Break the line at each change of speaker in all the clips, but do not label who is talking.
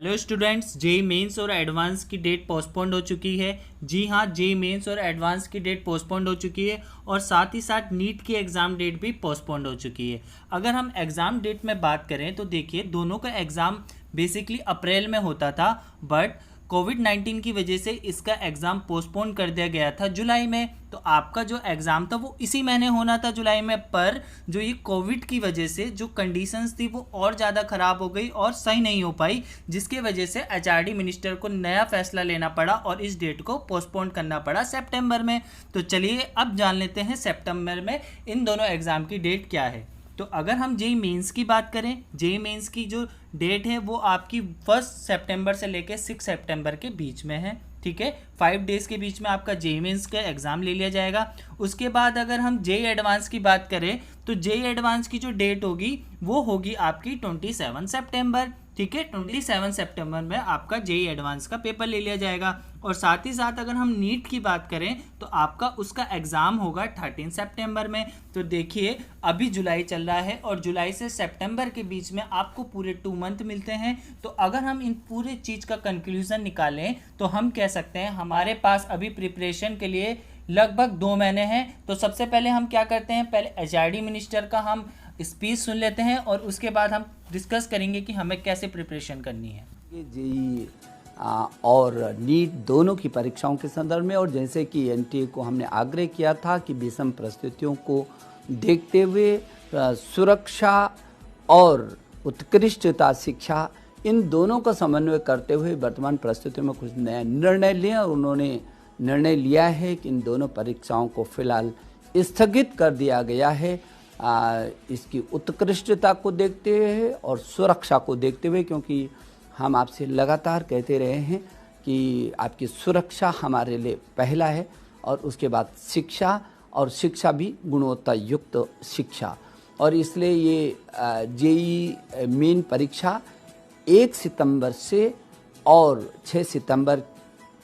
Hello students, JEE mains और advance की date postponed हो चुकी है। जी हाँ, जेई मेंस और एडवांस की डेट पोस्टपोन्ड हो चुकी है और साथ ही साथ नीट की एग्ज़ाम डेट भी पोस्टपोन्ड हो चुकी है। अगर हम एग्ज़ाम डेट में बात करें तो देखिए, दोनों का एग्ज़ाम बेसिकली अप्रैल में होता था, बट कोविड-19 की वजह से इसका एग्ज़ाम पोस्टपोन कर दिया गया था जुलाई में। तो आपका जो एग्ज़ाम था वो इसी महीने होना था जुलाई में, पर जो ये कोविड की वजह से जो कंडीशंस थी वो और ज़्यादा ख़राब हो गई और सही नहीं हो पाई, जिसके वजह से एचआरडी मिनिस्टर को नया फैसला लेना पड़ा और इस डेट को पोस्टपोन करना पड़ा सितंबर में। तो चलिए अब जान लेते हैं सितंबर में इन दोनों एग्ज़ाम की डेट क्या है। तो अगर हम जेई मेंस की बात करें, जेई मेंस की जो डेट है वो आपकी 1 सितंबर से लेकर 6 सितंबर के बीच में है। ठीक है, 5 डेज़ के बीच में आपका जेई मेंस का एग्ज़ाम ले लिया जाएगा। उसके बाद अगर हम जेई एडवांस की बात करें तो जेई एडवांस की जो डेट होगी वो होगी आपकी 27 सितंबर। ठीक है, 27 सितंबर में आपका जेई एडवांस का पेपर ले लिया जाएगा। और साथ ही साथ अगर हम नीट की बात करें तो आपका उसका एग्ज़ाम होगा 13 सितंबर में। तो देखिए, अभी जुलाई चल रहा है और जुलाई से सितंबर के बीच में आपको पूरे 2 मंथ मिलते हैं। तो अगर हम इन पूरे चीज़ का कंक्लूज़न निकालें तो हम कह सकते हैं हमारे पास अभी प्रिपरेशन के लिए लगभग 2 महीने हैं। तो सबसे पहले हम क्या करते हैं, पहले एचआरडी मिनिस्टर का हम स्पीच सुन लेते हैं और उसके बाद हम डिस्कस करेंगे कि हमें कैसे प्रिपरेशन करनी है।
ये जेई और नीट दोनों की परीक्षाओं के संदर्भ में, और जैसे कि एनटीए को हमने आग्रह किया था कि विषम परिस्थितियों को देखते हुए सुरक्षा और उत्कृष्टता शिक्षा, इन दोनों का समन्वय करते हुए वर्तमान परिस्थितियों में कुछ नया निर्णय लिए, और उन्होंने निर्णय लिया है कि इन दोनों परीक्षाओं को फिलहाल स्थगित कर दिया गया है, इसकी उत्कृष्टता को देखते हुए और सुरक्षा को देखते हुए, क्योंकि हम आपसे लगातार कहते रहे हैं कि आपकी सुरक्षा हमारे लिए पहला है और उसके बाद शिक्षा, और शिक्षा भी गुणवत्ता युक्त शिक्षा। और इसलिए ये जेई मेन परीक्षा 1 सितंबर से और 6 सितंबर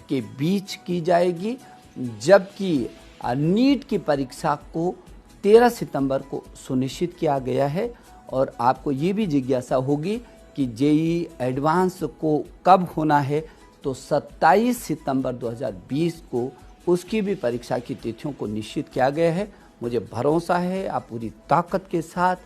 के बीच की जाएगी, जबकि नीट की परीक्षा को 13 सितंबर को सुनिश्चित किया गया है। और आपको ये भी जिज्ञासा होगी कि जेई एडवांस को कब होना है, तो 27 सितंबर 2020 को उसकी भी परीक्षा की तिथियों को निश्चित किया गया है। मुझे भरोसा है आप पूरी ताकत के साथ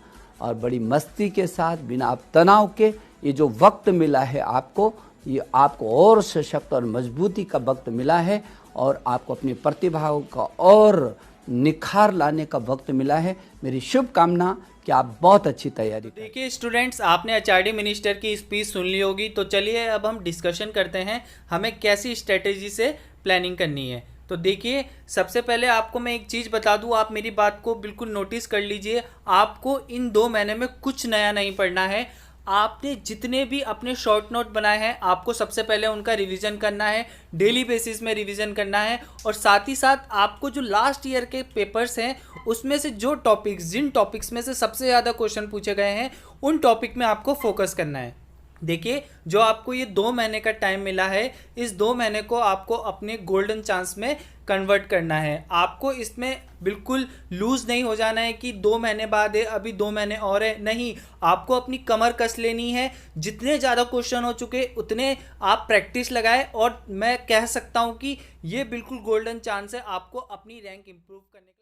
और बड़ी मस्ती के साथ, बिना तनाव के, ये जो वक्त मिला है आपको, ये आपको और सशक्त और मजबूती का वक्त मिला है और आपको अपनी प्रतिभाओं का और निखार लाने का वक्त मिला है। मेरी शुभकामना कि आप बहुत अच्छी तैयारी करें।
देखिए स्टूडेंट्स, आपने एचआरडी मिनिस्टर की स्पीच सुन ली होगी, तो चलिए अब हम डिस्कशन करते हैं हमें कैसी स्ट्रेटेजी से प्लानिंग करनी है। तो देखिए, सबसे पहले आपको मैं एक चीज़ बता दूं, आप मेरी बात को बिल्कुल नोटिस कर लीजिए। आपको इन 2 महीने में कुछ नया नहीं पढ़ना है। आपने जितने भी अपने शॉर्ट नोट बनाए हैं आपको सबसे पहले उनका रिवीजन करना है, डेली बेसिस में रिवीजन करना है। और साथ ही साथ आपको जो लास्ट ईयर के पेपर्स हैं उसमें से जो टॉपिक्स, जिन टॉपिक्स में से सबसे ज़्यादा क्वेश्चन पूछे गए हैं उन टॉपिक में आपको फोकस करना है। देखिए, जो आपको ये 2 महीने का टाइम मिला है, इस 2 महीने को आपको अपने गोल्डन चांस में कन्वर्ट करना है। आपको इसमें बिल्कुल लूज़ नहीं हो जाना है कि 2 महीने बाद है, अभी 2 महीने और है। नहीं, आपको अपनी कमर कस लेनी है। जितने ज़्यादा क्वेश्चन हो चुके उतने आप प्रैक्टिस लगाए, और मैं कह सकता हूँ कि ये बिल्कुल गोल्डन चांस है आपको अपनी रैंक इम्प्रूव करने का।